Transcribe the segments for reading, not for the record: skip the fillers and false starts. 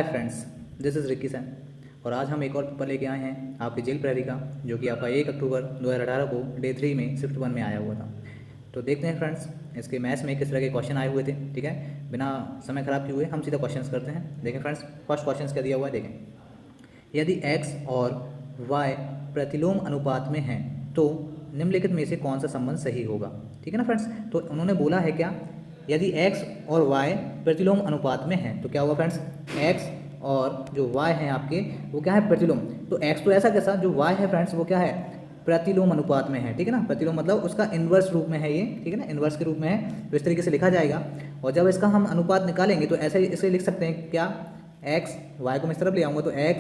Hi friends, this is Ricky Sain और आज हम एक और पेपर लेके आए हैं आपके जेल प्रहरी का, जो कि आपका 1 अक्टूबर 2018 को डे 3 में शिफ्ट 1 में आया हुआ था। तो देखते हैं फ्रेंड्स इसके मैथ्स में किस तरह के क्वेश्चन आए हुए थे। ठीक है, बिना समय ख़राब किए हुए हम सीधा क्वेश्चंस करते हैं। देखें फ्रेंड्स, फर्स्ट क्वेश्चन क्या दिया हुआ है, देखें। यदि x और y प्रतिलोम अनुपात में हैं तो निम्नलिखित में से कौन सा संबंध सही होगा। ठीक है ना फ्रेंड्स, तो उन्होंने बोला है क्या, यदि x और y प्रतिलोम अनुपात में हैं तो क्या होगा फ्रेंड्स, x और जो y हैं आपके वो क्या है, प्रतिलोम। तो x तो ऐसा कैसा, जो y है फ्रेंड्स वो क्या है, प्रतिलोम अनुपात में है। ठीक है ना, प्रतिलोम मतलब उसका इन्वर्स रूप में है ये। ठीक है ना, इन्वर्स के रूप में है, तो इस तरीके से लिखा जाएगा। और जब इसका हम अनुपात निकालेंगे तो ऐसे इसे लिख सकते हैं क्या, x y को मैं इस तरफ ले आऊँगा तो x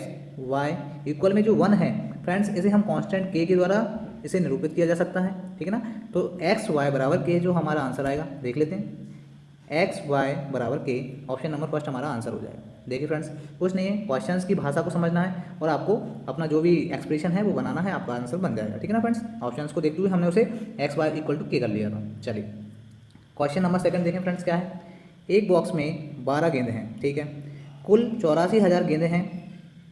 y इक्वल में जो 1 है फ्रेंड्स, इसे हम कांस्टेंट k के द्वारा इसे निरूपित किया जा सकता है। ठीक है ना, तो x y बराबर k जो हमारा आंसर आएगा, देख लेते हैं। x y बराबर k, ऑप्शन नंबर फर्स्ट हमारा आंसर हो जाएगा। देखिए फ्रेंड्स, कुछ नहीं है, क्वेश्चंस की भाषा को समझना है और आपको अपना जो भी एक्सप्रेशन है वो बनाना है, आपका आंसर बन जाएगा। ठीक है ना फ्रेंड्स, ऑप्शंस को देखते हुए हमने उसे x y equal to k कर लिया था। चलिए क्वेश्चन नंबर सेकंड देखें फ्रेंड्स, क्या है। एक बॉक्स में 12 गेंदे हैं। ठीक है, कुल 84,000 गेंदें हैं।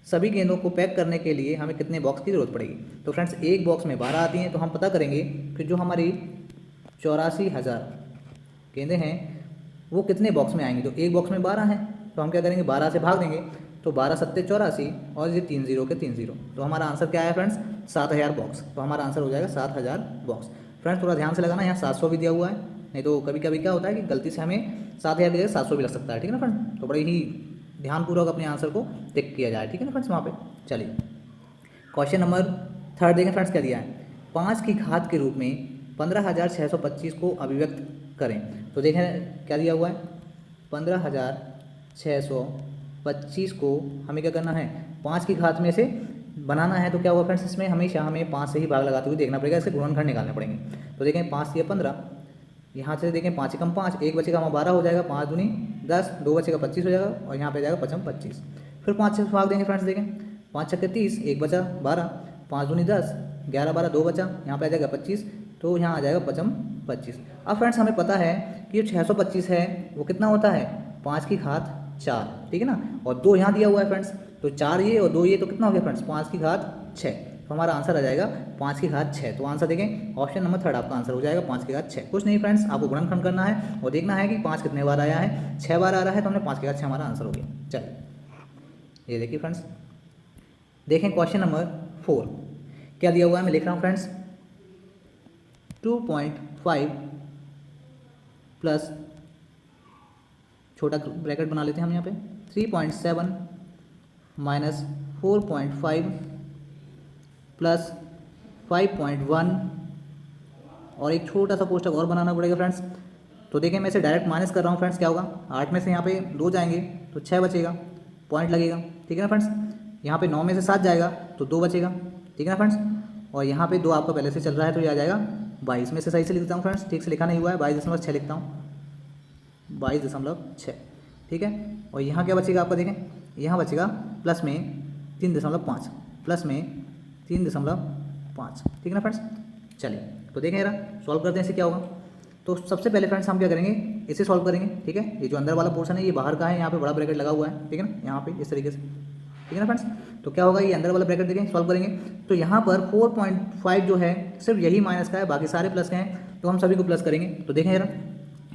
सभी गेंदों को पैक करने के लिए हमें कितने बॉक्स की ज़रूरत पड़ेगी। तो फ्रेंड्स एक बॉक्स में 12 आती हैं, तो हम पता करेंगे कि जो हमारी 84,000 गेंदें हैं वो कितने बॉक्स में आएंगी। तो एक बॉक्स में 12 हैं, तो हम क्या करेंगे, 12 से भाग देंगे, तो 12 सत्ते 84 और ये 3 0 के 3 0, तो हमारा आंसर क्या है फ्रेंड्स, 7,000 बॉक्स। तो हमारा आंसर हो जाएगा 7,000 बॉक्स। फ्रेंड्स थोड़ा ध्यान से लगाना, यहाँ 700 भी दिया हुआ है, नहीं तो कभी कभी क्या होता है कि गलती से हमें 7,000 की जगह 700 भी लग सकता है। ठीक है ना फ्रेंड्स, तो बड़े ही ध्यानपूर्वक अपने आंसर को टिक किया जाए। ठीक है ना फ्रेंड्स वहाँ पे। चलिए क्वेश्चन नंबर थर्ड देखें फ्रेंड्स, क्या दिया है। 5 की घात के रूप में 15,625 को अभिव्यक्त करें। तो देखें क्या दिया हुआ है, 15,625 को हमें क्या करना है, 5 की घात में से बनाना है। तो क्या होगा फ्रेंड्स, इसमें हमेशा हमें 5 से ही भाग लगाते हुए देखना पड़ेगा, इससे गुणनखंड निकालने पड़ेंगे। तो देखें 5 या 15, यहाँ से देखें 5 एकम 5, एक बचेगा वहाँ 12 हो जाएगा, 5 दूनी 10, 2 बचेगा 25 हो जाएगा, और यहाँ पे जाएगा 5 25। फिर 5 से भाग देंगे फ्रेंड्स, देखें 5 छक्के 30, एक बचा 12, 5 दूनी 10, 11 12 2 बचा, यहाँ पे आ जाएगा 25, तो यहाँ आ जाएगा 5 25। अब फ्रेंड्स हमें पता है कि जो 625 है वो कितना होता है, 5 की घात 4। ठीक है ना, और 2 यहाँ दिया हुआ है फ्रेंड्स, तो 4 ये और 2 ये, तो कितना हो गया फ्रेंड्स, 5 की घात 6। तो हमारा आंसर आ जाएगा 5 की घात 6। तो आंसर देखें, ऑप्शन नंबर थर्ड आपका आंसर हो जाएगा 5 की घात 6। कुछ नहीं फ्रेंड्स, आपको गुणनखंड करना है और देखना है कि 5 कितने बार आया है, 6 बार आ रहा है, तो हमने 5 की घात 6 हमारा आंसर हो गया। चलिए ये देखिए फ्रेंड्स, देखें क्वेश्चन नंबर 4 क्या दिया हुआ है, मैं लिख रहा हूँ फ्रेंड्स। 2.5 प्लस छोटा ब्रैकेट बना लेते हैं हम यहाँ पे, 3.7 माइनस 4.5 प्लस 5.1 और एक छोटा सा कोष्ठक और बनाना पड़ेगा फ्रेंड्स। तो देखें मैं इसे डायरेक्ट माइनस कर रहा हूँ फ्रेंड्स, क्या होगा, 8 में से यहाँ पे 2 जाएंगे तो 6 बचेगा, पॉइंट लगेगा। ठीक है ना फ्रेंड्स, यहाँ पे 9 में से 7 जाएगा तो 2 बचेगा। ठीक है ना फ्रेंड्स, और यहाँ पे 2 आपका पहले से चल रहा है, तो ये आ जाएगा 22 में से, सही से लिखता हूँ फ्रेंड्स, ठीक से लिखा नहीं हुआ है, 22.6 लिखता हूँ, 22.6। ठीक है, और यहाँ क्या बचेगा आपका, देखें यहाँ बचेगा प्लस में 3.5, प्लस में 3.5। ठीक है ना फ्रेंड्स, चलिए तो देखें जरा सॉल्व करते हैं, इसे क्या होगा। तो सबसे पहले फ्रेंड्स हम क्या करेंगे, इसे सॉल्व करेंगे। ठीक है, ये जो अंदर वाला पोर्शन है ये बाहर का है, यहाँ पे बड़ा ब्रैकेट लगा हुआ है। ठीक है ना, यहाँ पे इस तरीके से। ठीक है ना फ्रेंड्स, तो क्या होगा, ये अंदर वाला ब्रैकेट देखें सॉल्व करेंगे तो यहाँ पर 4.5 जो है सिर्फ यही माइनस का है, बाकी सारे प्लस के हैं, तो हम सभी को प्लस करेंगे। तो देखें जरा,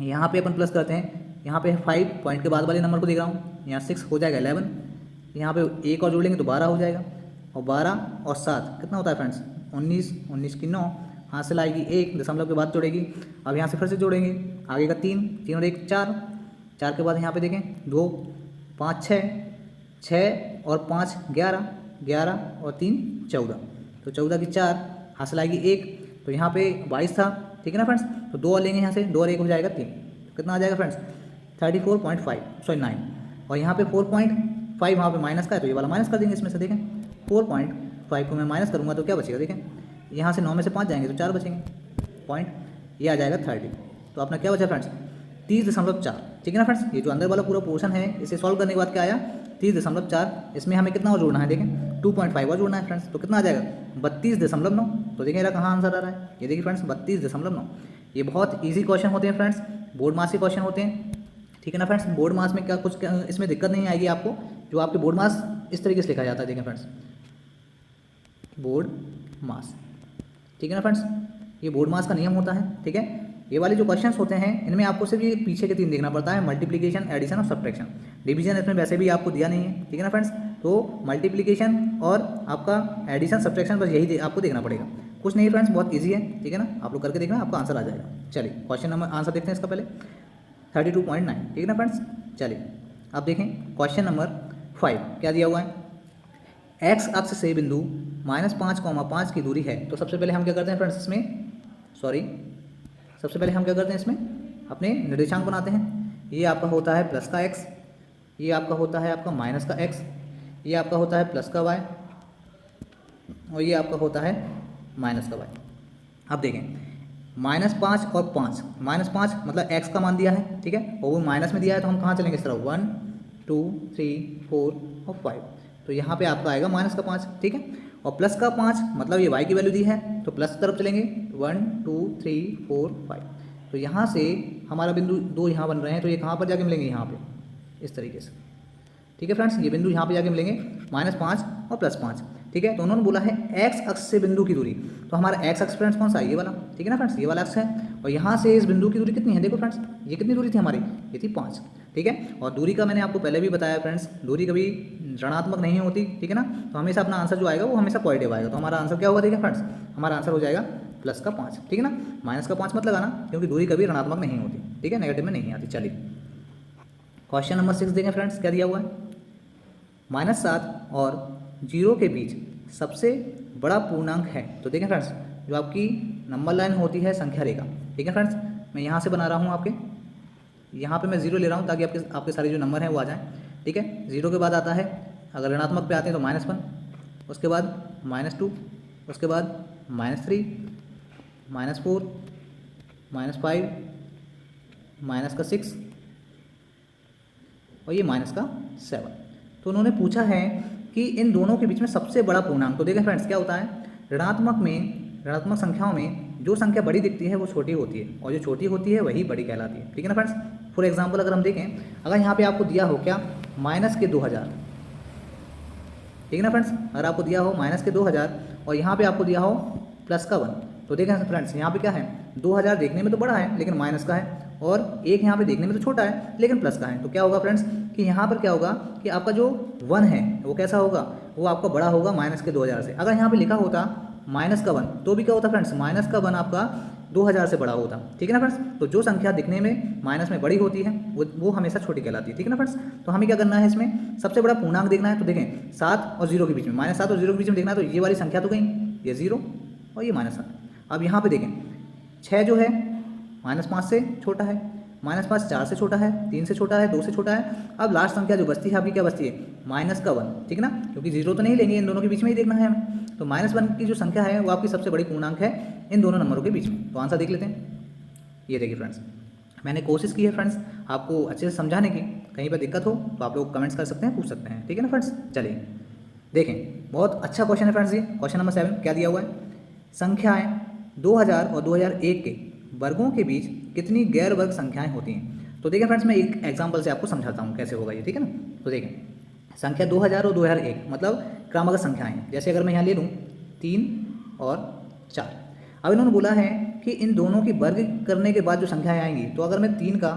यहाँ पे अपन प्लस करते हैं, यहाँ पे 5 पॉइंट के बाद वाले नंबर को देख रहा हूँ, यहाँ 6 हो जाएगा 11, यहाँ पे 1 और जोड़ लेंगे तो 12 हो जाएगा, और 12 और 7 कितना होता है फ्रेंड्स, 19, 19 की 9, हाथ से लाएगी 1, दशमलव के बाद जोड़ेगी। अब यहाँ से फिर से जोड़ेंगे, आगे का 3, 3 और 1 4, 4 के बाद यहाँ पे देखें 2 5 6, 6 और 5 11, 11 और 3 14, तो 14 की 4, हाथ से लाएगी 1, तो यहाँ पे 22 था। ठीक है ना फ्रेंड्स, तो 2 और लेंगे यहाँ से, 2 और 1 हो जाएगा 3, तो कितना आ जाएगा फ्रेंड्स, 34.5 और यहाँ पे 4.5 वहाँ पे माइनस का है, तो ये वाला माइनस कर देंगे इसमें से। देखें 4.5 को मैं माइनस करूँगा तो क्या बचेगा, देखें यहाँ से 9 में से 5 जाएंगे तो 4 बचेंगे, पॉइंट ये आ जाएगा 30। तो अपना क्या बचा फ्रेंड्स, 30.4। ठीक है ना फ्रेंड्स, ये जो अंदर वाला पूरा पोर्शन है इसे सॉल्व करने के बाद क्या आया, 30.4। इसमें हमें कितना और जोड़ना है, देखें 2.5 और जोड़ना है फ्रेंड्स, तो कितना आ जाएगा 32.9। तो देखें मेरा कहाँ आंसर आ रहा है, ये देखिए फ्रेंड्स 32.9। ये बहुत ईजी क्वेश्चन होते हैं फ्रेंड्स, बोर्ड मास के क्वेश्चन होते हैं। ठीक है ना फ्रेंड्स, बोर्ड मास में क्या कुछ इसमें दिक्कत नहीं आएगी आपको, जो आपके बोर्ड मास इस तरीके से लिखा जाता है, देखें फ्रेंड्स, बोर्ड मास, ठीक है ना फ्रेंड्स, ये बोर्ड मास का नियम होता है, ठीक है। ये वाले जो क्वेश्चंस होते हैं इनमें आपको सिर्फ ये पीछे के 3 देखना पड़ता है, मल्टीप्लिकेशन, एडिशन और सब्ट्रैक्शन। डिवीजन इसमें वैसे भी आपको दिया नहीं है, ठीक है ना फ्रेंड्स। तो मल्टीप्लिकेशन और आपका एडिशन सब्ट्रैक्शन बस यही आपको देखना पड़ेगा, कुछ नहीं फ्रेंड्स, बहुत ईजी है, ठीक है ना। आप लोग करके देखना, आपका आंसर आ जाएगा। चलिए क्वेश्चन नंबर आंसर देखते हैं इसका पहले 32.9, ठीक है ना फ्रेंड्स। चलिए अब देखें क्वेश्चन नंबर 5 क्या दिया हुआ है। एक्स अक्ष से बिंदु -5,5 की दूरी है। तो सबसे पहले हम क्या करते हैं फ्रेंड्स इसमें, सबसे पहले हम क्या करते हैं इसमें अपने निर्देशांक बनाते हैं। ये आपका होता है प्लस का x, ये आपका होता है आपका माइनस का x, ये आपका होता है प्लस का y और ये आपका होता है माइनस का y। अब देखें -5 और 5, -5 मतलब x का मान दिया है, ठीक है, और वो माइनस में दिया है, तो हम कहाँ चलेंगे इस तरह 1 2 3 4 और 5, तो यहाँ पे आपका आएगा माइनस का 5, ठीक है। और प्लस का 5 मतलब ये y की वैल्यू दी है, तो प्लस की तरफ चलेंगे 1 2 3 4 5, तो यहाँ से हमारा बिंदु 2 यहाँ बन रहे हैं, तो ये कहाँ पर जाके मिलेंगे, यहाँ पे इस तरीके से, ठीक है फ्रेंड्स। ये बिंदु यहाँ पे जाके मिलेंगे -5 और +5, ठीक है। तो उन्होंने बोला है एक्स अक्ष से बिंदु की दूरी, तो हमारा एक्स अक्ष फ्रेंड्स कौन सा है, ये वाला, ठीक है ना फ्रेंड्स, ये वाला अक्ष है। और यहाँ से इस बिंदु की दूरी कितनी है, देखो फ्रेंड्स, ये कितनी दूरी थी हमारी, ये थी 5, ठीक है। और दूरी का मैंने आपको पहले भी बताया फ्रेंड्स, दूरी कभी ऋणात्मक नहीं होती, ठीक है ना। तो हमेशा अपना आंसर जो आएगा वो हमेशा पॉजिटिव आएगा। तो हमारा आंसर क्या होगा, देखिए फ्रेंड्स, हमारा आंसर हो जाएगा प्लस का 5, ठीक है ना। माइनस का 5 मत लगाना, क्योंकि दूरी कभी ऋणात्मक नहीं होती, ठीक है, नेगेटिव में नहीं आती। चलिए क्वेश्चन नंबर 6 देखें फ्रेंड्स, क्या दिया हुआ है। -7 और 0 के बीच सबसे बड़ा पूर्णांक है। तो देखें फ्रेंड्स, जो आपकी नंबर लाइन होती है संख्या रेखा, ठीक है फ्रेंड्स, मैं यहाँ से बना रहा हूँ आपके, यहाँ पे मैं 0 ले रहा हूँ ताकि आपके सारे जो नंबर हैं वो आ जाएं, ठीक है। 0 के बाद आता है, अगर ऋणात्मक पे आते हैं तो -1, उसके बाद -2, उसके बाद -3, -4, -5, -6 और ये -7। तो उन्होंने पूछा है कि इन दोनों के बीच में सबसे बड़ा पूर्णांक। तो देखें फ्रेंड्स, क्या होता है, ऋणात्मक संख्याओं में जो संख्या बड़ी दिखती है वो छोटी होती है, और जो छोटी होती है वही बड़ी कहलाती है, ठीक है ना फ्रेंड्स। फॉर एग्जांपल अगर हम देखें, अगर यहाँ पे आपको दिया हो क्या -2000, ठीक है ना फ्रेंड्स, अगर आपको दिया हो -2000 और यहाँ पे आपको दिया हो +1, तो देखें फ्रेंड्स, यहाँ पे क्या है, 2000 देखने में तो बड़ा है लेकिन माइनस का है, और 1 यहाँ पे देखने में तो छोटा है लेकिन प्लस का है। तो क्या होगा फ्रेंड्स कि यहाँ पर क्या होगा कि आपका जो 1 है वो कैसा होगा, वो आपका बड़ा होगा -2000 से। अगर यहाँ पे लिखा होता -1 तो भी क्या होता फ्रेंड्स, -1 आपका 2000 से बड़ा होता, ठीक है ना फ्रेंड्स। तो जो संख्या दिखने में माइनस में बड़ी होती है वो हमेशा छोटी कहलाती है, ठीक है ना फ्रेंड्स। तो हमें क्या करना है, इसमें सबसे बड़ा पूर्णांक देखना है। तो देखें 7 और 0 के बीच में, -7 और 0 के बीच में देखना है, तो ये वाली संख्या तो गई, ये 0 और ये -7। अब यहाँ पे देखें 6 जो है -5 से छोटा है, -5 4 से छोटा है, 3 से छोटा है, 2 से छोटा है। अब लास्ट संख्या जो बचती है आपकी क्या बचती है, -1, ठीक है ना, क्योंकि 0 तो नहीं लेंगे, इन दोनों के बीच में ही देखना है हमें। तो -1 की जो संख्या है वो आपकी सबसे बड़ी पूर्णांक है इन दोनों नंबरों के बीच में। तो आंसर देख लेते हैं। ये देखिए फ्रेंड्स, मैंने कोशिश की है फ्रेंड्स आपको अच्छे से समझाने की, कहीं पर दिक्कत हो तो आप लोग कमेंट्स कर सकते हैं, पूछ सकते हैं, ठीक है ना फ्रेंड्स। चलिए देखें, बहुत अच्छा क्वेश्चन है फ्रेंड्स ये। क्वेश्चन नंबर 7 क्या दिया हुआ है, संख्याएँ 2000 और 2001 के वर्गों के बीच कितनी गैर वर्ग संख्याएं होती हैं। तो देखें फ्रेंड्स, मैं एक एग्जांपल से आपको समझाता हूँ कैसे होगा ये, ठीक है ना। तो देखें संख्या 2000 और 2001 मतलब क्रमागत संख्याएं, जैसे अगर मैं यहाँ ले लूँ 3 और 4। अब इन्होंने बोला है कि इन दोनों की वर्ग करने के बाद जो संख्याएं आएंगी, तो अगर मैं 3 का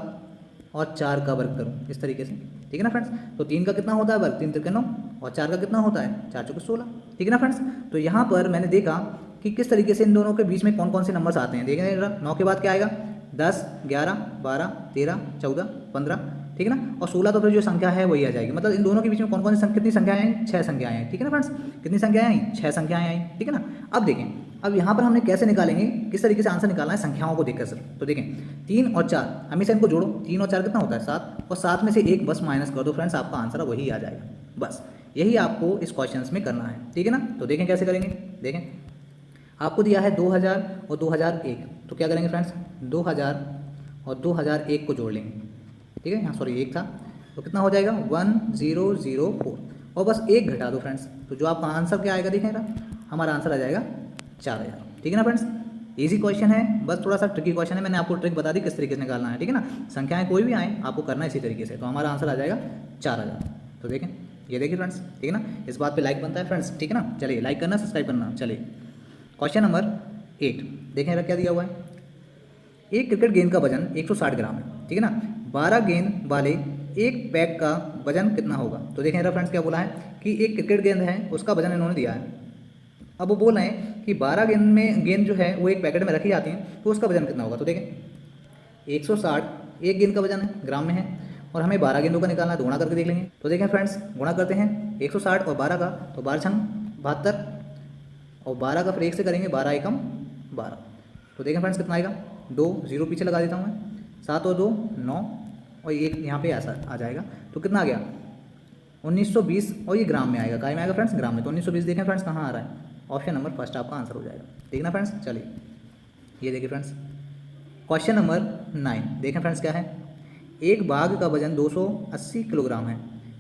और 4 का वर्ग करूँ इस तरीके से, ठीक है ना फ्रेंड्स, तो 3 का कितना होता है वर्ग, 3 3 9, और 4 का कितना होता है 4 4 16, ठीक है ना फ्रेंड्स। तो यहाँ पर मैंने देखा कि किस तरीके से इन दोनों के बीच में कौन कौन से नंबर्स आते हैं। देखें जरा, 9 के बाद क्या आएगा, 10 11 12 13 14 15, ठीक है ना, और 16 तो फिर जो संख्या है वही आ जाएगी। मतलब इन दोनों के बीच में कौन कौन सी कितनी संख्याएं आई, 6 संख्याएं आई, ठीक है ना फ्रेंड्स। कितनी संख्याएं आई, 6 संख्याएं आई, ठीक है ना। अब देखें, अब यहाँ पर हमने कैसे निकालेंगे, किस तरीके से आंसर निकालना है संख्याओं को देखकर सर। तो देखें 3 और 4 हमेशा इनको जोड़ो, 3 और 4 कितना होता है 7, और 7 में से 1 बस माइनस कर दो फ्रेंड्स, आपका आंसर वही आ जाएगा। बस यही आपको इस क्वेश्चन में करना है, ठीक है ना। तो देखें कैसे करेंगे, देखें आपको दिया है 2000 और 2001, तो क्या करेंगे फ्रेंड्स, 2000 और 2001 को जोड़ लेंगे, ठीक है। यहाँ सॉरी 1 था, तो कितना हो जाएगा 1004, और बस 1 घटा दो फ्रेंड्स, तो जो आपका आंसर क्या आएगा देखें ना, हमारा आंसर आ जाएगा 4000, ठीक है ना फ्रेंड्स। इजी क्वेश्चन है, बस थोड़ा सा ट्रिकी क्वेश्चन है, मैंने आपको ट्रिक बता दी किस तरीके से निकालना है, ठीक है ना। संख्याएं कोई भी आए आपको करना है इसी तरीके से, तो हमारा आंसर आ जाएगा 4000। तो देखें ये देखिए फ्रेंड्स, ठीक है ना, इस बात पे लाइक बनता है फ्रेंड्स, ठीक है ना। चलिए लाइक करना, सब्सक्राइब करना। चलिए क्वेश्चन नंबर 8 देखें क्या दिया हुआ है। एक क्रिकेट गेंद का वजन 160 ग्राम है, ठीक है ना। 12 गेंद वाले एक पैक का वजन कितना होगा। तो देखें फ्रेंड्स क्या बोला है कि एक क्रिकेट गेंद है, उसका वजन इन्होंने दिया है। अब वो बोल रहे हैं कि 12 गेंद जो है वो एक पैकेट में रखी जाती हैं, तो उसका वजन कितना होगा। तो देखें 160 एक गेंद का वजन है, ग्राम में है, और हमें 12 गेंदों का निकालना है, तो गुणा करके देख लेंगे। तो देखें फ्रेंड्स गुणा करते हैं 160 और 12 का, तो 12 छंग 72, और 12 का फिर 1 से करेंगे, 12 एकम 12। तो देखें फ्रेंड्स कितना आएगा, 2 0 पीछे लगा देता हूँ मैं, 7 और 2 9, और एक यहाँ पे ऐसा आ जाएगा। तो कितना आ गया 1920, और ये ग्राम में आएगा, काय में आएगा फ्रेंड्स, ग्राम में। तो 1920 देखें फ्रेंड्स कहाँ आ रहा है, ऑप्शन नंबर फर्स्ट आपका आंसर हो जाएगा। देखना फ्रेंड्स, चलिए ये देखिए फ्रेंड्स क्वेश्चन नंबर 9 देखें फ्रेंड्स क्या है। एक बाघ का वजन 280 किलोग्राम है।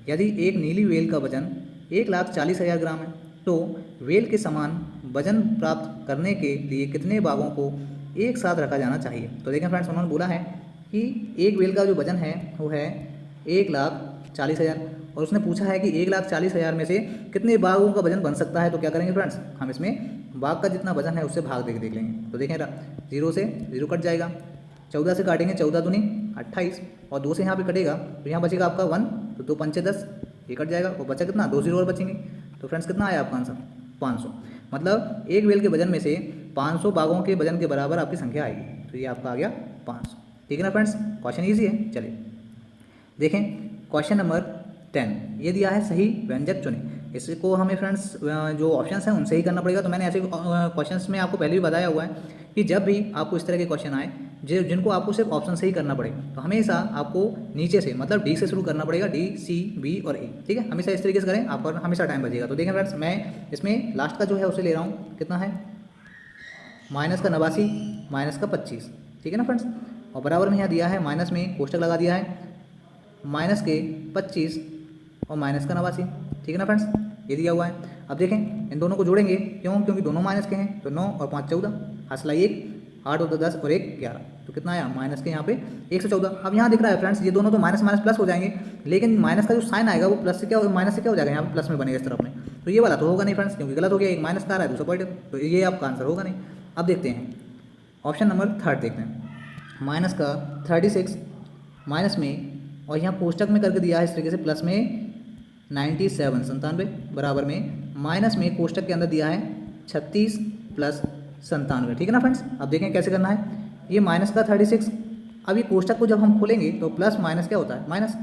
यदि एक नीली वेल का वजन 1,40,000 ग्राम है, तो वेल के समान वजन प्राप्त करने के लिए कितने बाघों को एक साथ रखा जाना चाहिए। तो देखें फ्रेंड्स उन्होंने बोला है कि एक वेल का जो वजन है वो है 1,40,000, और उसने पूछा है कि 1,40,000 में से कितने बाघों का वजन बन सकता है। तो क्या करेंगे फ्रेंड्स, हम इसमें बाघ का जितना वजन है उससे भाग देख लेंगे। तो देखें 0 से 0 कट जाएगा, 14 से काटेंगे, 14 दूनी 28, और 2 से यहाँ पे कटेगा, तो यहाँ बचेगा आपका 1, तो 2 पंचे 10, ये कट जाएगा, और बचा कितना 2 0 और बचेंगे। तो फ्रेंड्स कितना आया आपका आंसर 500। मतलब एक वेल के वजन में से 500 बाघों के वजन के बराबर आपकी संख्या आएगी। तो ये आपका आ गया 500, ठीक है ना फ्रेंड्स। क्वेश्चन ईजी है। चलिए देखें क्वेश्चन नंबर 10 ये दिया है सही व्यंजक चुनें। इसको हमें फ्रेंड्स जो ऑप्शंस हैं उनसे ही करना पड़ेगा। तो मैंने ऐसे क्वेश्चंस में आपको पहले भी बताया हुआ है कि जब भी आपको इस तरह के क्वेश्चन आए जिनको आपको सिर्फ ऑप्शन से ही करना पड़ेगा, तो हमेशा आपको नीचे से मतलब डी से शुरू करना पड़ेगा, डी सी बी और ए, ठीक है। हमेशा इस तरीके से करें, आपका हमेशा टाइम बचेगा। तो देखें फ्रेंड्स मैं इसमें लास्ट का जो है उसे ले रहा हूँ, कितना है माइनस का 89 माइनस का 25, ठीक है ना फ्रेंड्स। और बराबर में यहाँ दिया है माइनस में कोष्टक लगा दिया है माइनस के 25 और माइनस का 89, ठीक है ना फ्रेंड्स, ये दिया हुआ है। अब देखें इन दोनों को जोड़ेंगे, क्यों, क्योंकि दोनों माइनस के हैं। तो 9 और 5 14, हासिल 1, 8 और 10 और 1 11, तो कितना आया माइनस के यहाँ पे 114। अब यहाँ दिख रहा है फ्रेंड्स ये दोनों तो माइनस माइनस प्लस हो जाएंगे, लेकिन माइनस का जो साइन आएगा वो प्लस से क्या होगा, माइनस से क्या हो जाएगा, यहाँ पे प्लस में बनेगा इस तरफ में। तो ये वाला तो होगा नहीं फ्रेंड्स, क्योंकि गलत हो गया, एक माइनस का आ रहा है दूसरा पॉइंट, तो ये आपका आंसर होगा नहीं। अब देखते हैं ऑप्शन नंबर 3 देखते हैं, माइनस का 36 माइनस में, और यहाँ कोष्टक में करके दिया है इस तरीके से, प्लस में 97 97 बराबर में माइनस में कोष्टक के अंदर दिया है 36 प्लस 97, ठीक है ना फ्रेंड्स। अब देखें कैसे करना है, ये माइनस का 36, अब ये कोष्टक को जब हम खोलेंगे तो प्लस माइनस क्या होता है माइनस,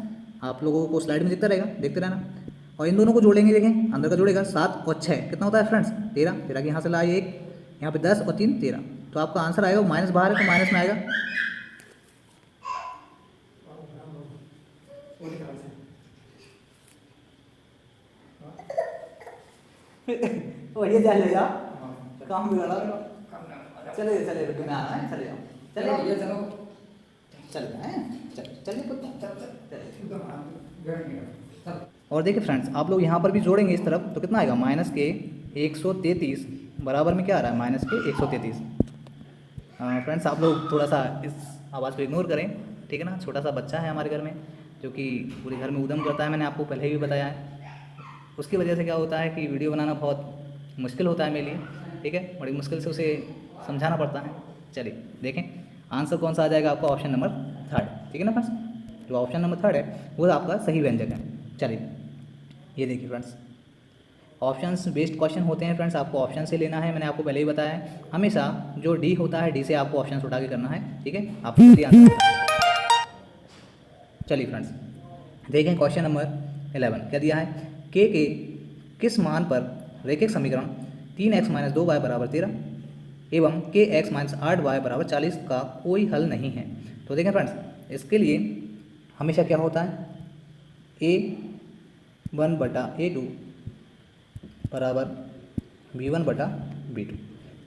आप लोगों को स्लाइड में दिखता रहेगा, देखते रहना। और इन दोनों को जोड़ेंगे, देखें अंदर का जोड़ेगा 7 और 6 कितना होता है फ्रेंड्स 13, 13 के यहाँ से लाए 1, यहाँ पे 10 और 3 13, तो आपका आंसर आएगा माइनस बाहर है तो माइनस में आएगा। वही जा ले जाओ, काम भी वाला चले चले रुक में आना है, चले जाओ, चले ये चलो चल चलिए। और देखिए फ्रेंड्स आप लोग यहाँ पर भी जोड़ेंगे इस तरफ, तो कितना आएगा माइनस के 133 बराबर में क्या आ रहा है माइनस के 133। फ्रेंड्स आप लोग थोड़ा सा इस आवाज़ को इग्नोर करें, ठीक है ना। छोटा सा बच्चा है हमारे घर में जो कि पूरे घर में उद्यम करता है, मैंने आपको पहले ही बताया है। उसकी वजह से क्या होता है कि वीडियो बनाना बहुत मुश्किल होता है मेरे लिए, ठीक है, बड़ी मुश्किल से उसे समझाना पड़ता है। चलिए देखें आंसर कौन सा आ जाएगा आपका, ऑप्शन नंबर 3, ठीक है ना फ्रेंड्स। जो ऑप्शन नंबर 3 है वो आपका सही व्यंजक है। चलिए ये देखिए फ्रेंड्स ऑप्शंस बेस्ड क्वेश्चन होते हैं फ्रेंड्स, आपको ऑप्शन से लेना है, मैंने आपको पहले ही बताया है। हमेशा जो डी होता है डी से आपको ऑप्शन उठा के करना है, ठीक है, आपको जल्दी आंसर। चलिए फ्रेंड्स देखें क्वेश्चन नंबर 11 क्या दिया है, के किस मान पर रैखिक समीकरण 3x - 2y = 13 एवं kx - 8y = 40 का कोई हल नहीं है। तो देखें फ्रेंड्स इसके लिए हमेशा क्या होता है a1/a2 बराबर b1/b2,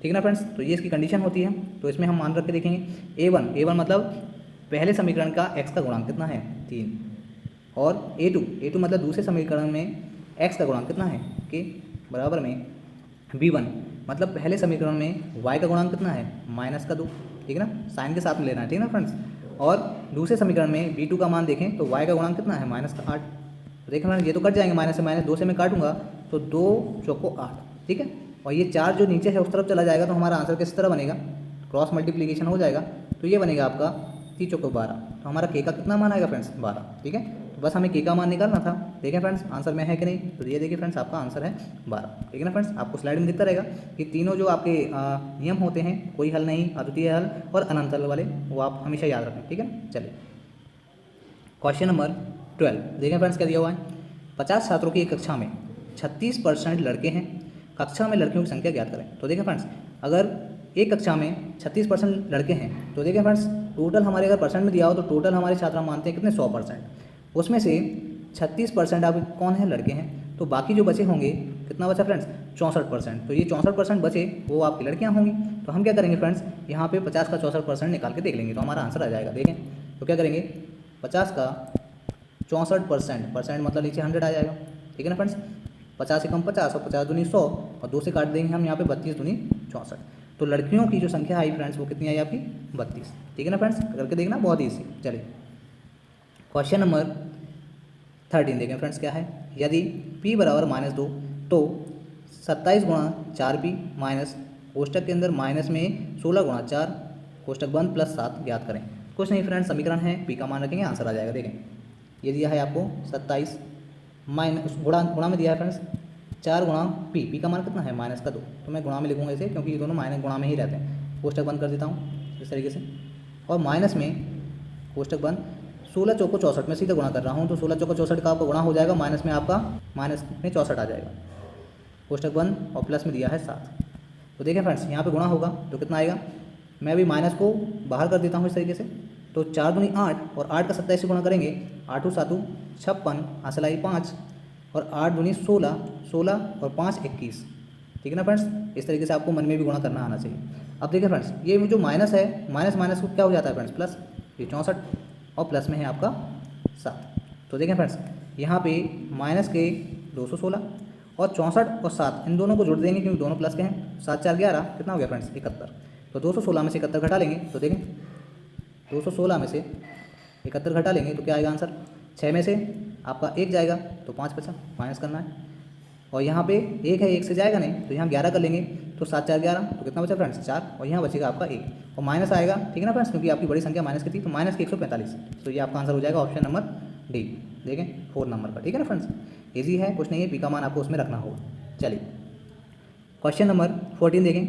ठीक है ना फ्रेंड्स। तो ये इसकी कंडीशन होती है। तो इसमें हम मान रख के देखेंगे a1 मतलब पहले समीकरण का x का गुणांक कितना है 3, और a2 मतलब दूसरे समीकरण में x का गुणांक कितना है k बराबर में b1 मतलब पहले समीकरण में y का गुणांक कितना है -2, ठीक है ना, साइन के साथ में लेना है, ठीक है ना फ्रेंड्स। और दूसरे समीकरण में b2 का मान देखें तो y का गुणांक कितना है -8, तो देखिए फ्रेंड्स ये तो कट जाएंगे, माइनस से माइनस, 2 से मैं काटूंगा तो 2 चौको 8, ठीक है। और ये 4 जो नीचे है उस तरफ चला जाएगा, तो हमारा आंसर किस तरह बनेगा, क्रॉस मल्टीप्लीकेशन हो जाएगा, तो ये बनेगा आपका 3 चौको 12। तो हमारा के का कितना मान आएगा फ्रेंड्स, 12, ठीक है। तो बस हमें के का मान निकालना था। देखें फ्रेंड्स आंसर में है कि नहीं, तो ये देखिए फ्रेंड्स आपका आंसर है 12, ठीक है ना फ्रेंड्स। आपको स्लाइड में दिखता रहेगा कि तीनों जो आपके नियम होते हैं, कोई हल नहीं, अद्वितीय हल और अनंत हल वाले, वो आप हमेशा याद रखें, ठीक है। चलिए क्वेश्चन नंबर 12 देखें फ्रेंड्स क्या दिया हुआ है। 50 छात्रों की एक कक्षा में 36% लड़के हैं, कक्षा में लड़कियों की संख्या ज्ञात करें। तो देखें फ्रेंड्स अगर एक कक्षा में 36% लड़के हैं, तो देखें फ्रेंड्स टोटल हमारे अगर परसेंट में दिया हो तो टोटल हमारे छात्र मानते हैं कितने, 100%। उसमें से 36% आप कौन है, लड़के हैं, तो बाकी जो बचे होंगे कितना बचा फ्रेंड्स, 64%। तो ये 64% बचे वो आपकी लड़कियां होंगी। तो हम क्या करेंगे फ्रेंड्स, यहाँ पे 50 का 64% निकाल के देख लेंगे, तो हमारा आंसर आ जाएगा। देखें तो क्या करेंगे, 50 का 64%, परसेंट मतलब नीचे 100 आ जाएगा, ठीक है ना फ्रेंड्स। 50 से कम 50 और 50 दूनी 100 और 2 से काट देंगे हम यहाँ पे 32 दूनी 64। तो लड़कियों की जो संख्या आई फ्रेंड्स वो कितनी आई आपकी, 32, ठीक है ना फ्रेंड्स। करके देखना बहुत ईजी। चलिए क्वेश्चन नंबर 13 देखें फ्रेंड्स क्या है। यदि p बराबर -2 तो 27 गुणा 4p माइनस कोष्टक के अंदर माइनस में 16 गुणा 4 कोष्टक बंद प्लस 7 ज्ञात करें। कुछ नहीं फ्रेंड्स, समीकरण है, p का मान रखेंगे, आंसर आ जाएगा। देखें ये दिया है आपको 27 माइनस गुणा में दिया है फ्रेंड्स 4 गुणा p का मान कितना है, -2। तो मैं गुणा में लिखूंगा इसे, क्योंकि ये दोनों माइनस गुणा में ही रहते हैं। कोष्टक बंद कर देता हूँ इस तरीके से, और माइनस में कोष्टक बंद 16 चौको 64 में सीधा गुणा कर रहा हूँ, तो 16 चौको 64 का आपका गुणा हो जाएगा, माइनस में आपका माइनस में 64 आ जाएगा, कोष्टक बंद, और प्लस में दिया है 7। तो देखें फ्रेंड्स यहाँ पे गुणा होगा तो कितना आएगा, मैं अभी माइनस को बाहर कर देता हूँ इस तरीके से। तो 4 दूनी 8 और 8 का 27 से गुणा करेंगे, 8 7 56, हासिलाई 5 और 8 दूनी 16, 16 और 5 21, ठीक है ना फ्रेंड्स। इस तरीके से आपको मन में भी गुणा करना आना चाहिए। अब देखिए फ्रेंड्स ये जो माइनस है, माइनस माइनस को क्या हो जाता है फ्रेंड्स, प्लस, ये 64 और प्लस में है आपका 7। तो देखें फ्रेंड्स यहाँ पे माइनस के 216 और 64 और 7 इन दोनों को जोड़ देंगे क्योंकि दोनों प्लस के हैं। 7 4 11 कितना हो गया फ्रेंड्स, 71। तो 216 में से 71 घटा लेंगे, तो देखें 216 में से 71 घटा लेंगे तो क्या आएगा आंसर, 6 में से आपका 1 जाएगा तो 5 बचा, माइनस करना है। और यहाँ पे 1 है, 1 से जाएगा नहीं, तो यहाँ 11 कर लेंगे, तो 7 4 11, तो कितना बचा फ्रेंड्स 4, और यहाँ बचेगा आपका 1 और माइनस आएगा, ठीक है ना फ्रेंड्स, क्योंकि आपकी बड़ी संख्या माइनस की थी, तो माइनस के 145। तो ये आपका आंसर हो जाएगा ऑप्शन नंबर डी, देखें 4 नंबर का, ठीक है ना फ्रेंड्स। ईजी है, कुछ नहीं है, पी का मान आपको उसमें रखना होगा। चलिए क्वेश्चन नंबर 14 देखें।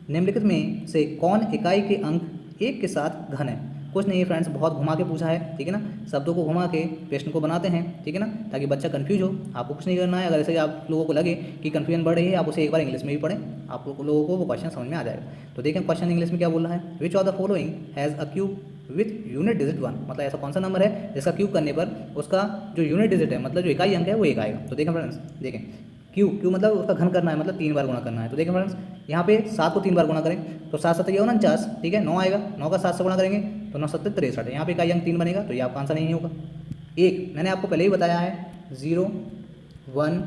निम्नलिखित में से कौन इकाई के अंक 1 के साथ घन है। कुछ नहीं है फ्रेंड्स, बहुत घुमा के पूछा है, ठीक है ना, शब्दों को घुमा के प्रश्न को बनाते हैं, ठीक है ना, ताकि बच्चा कंफ्यूज हो। आपको कुछ नहीं करना है, अगर ऐसे आप लोगों को लगे कि कंफ्यूजन बढ़ रही है, आप उसे एक बार इंग्लिश में भी पढ़ें, आप लोगों को वो क्वेश्चन समझ में आ जाएगा। तो देखें क्वेश्चन इंग्लिश में क्या बोल रहा है, which of the following has a cube with unit digit 1, मतलब ऐसा कौन सा नंबर है जिसका क्यूब करने पर उसका जो यूनिट डिजिट है, मतलब जो इकाई अंक है वो 1 आएगा। तो देखें फ्रेंड्स, देखें क्यू मतलब उसका घन करना है, मतलब 3 बार गुणा करना है। तो देखें फ्रेंड्स यहाँ पे 7 को 3 बार गुणा करें तो 7 7 49, ठीक है, 9 आएगा, 9 का 7 से गुणा करेंगे तो 9 7 63, यहाँ पे इकाई अंक 3 बनेगा, तो ये आपका आंसर नहीं होगा। 1 मैंने आपको पहले ही बताया है, 0 1